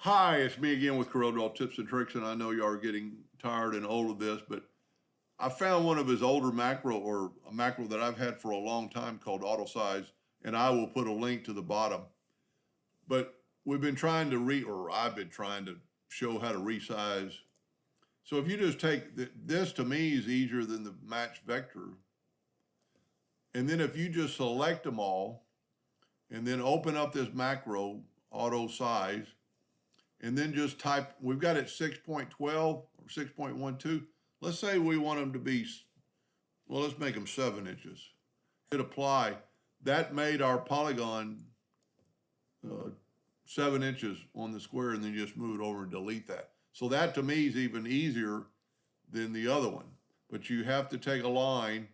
Hi, it's me again with Corel Tips and Tricks, and I know you are getting tired and old of this, but I found one of his older macro, or a macro that I've had for a long time, called Auto Size, and I will put a link to the bottom. But we've been trying to or I've been trying to show how to resize. So if you just take this, to me is easier than the match vector. And then if you just select them all and then open up this macro, Auto Size, and then just type, we've got it 6.12 or 6.12. Let's say we want them to be, well, let's make them 7 inches. Hit apply. That made our polygon 7 inches on the square, and then just move it over and delete that. So that to me is even easier than the other one. But you have to take a line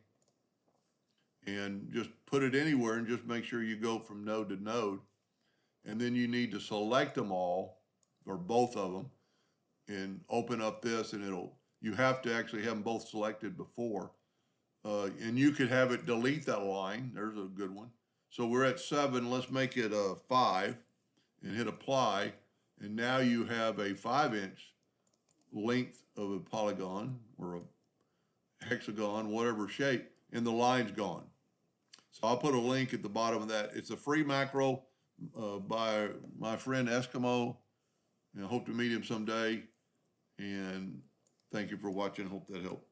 and just put it anywhere and just make sure you go from node to node. And then you need to select them all, or both of them, and open up this, and you have to actually have them both selected before. And you could have it delete that line. There's a good one. So we're at 7, let's make it a 5 and hit apply. And now you have a 5-inch length of a polygon or a hexagon, whatever shape, and the line's gone. So I'll put a link at the bottom of that. It's a free macro by my friend Eskimo. And I hope to meet him someday. And thank you for watching. I hope that helped.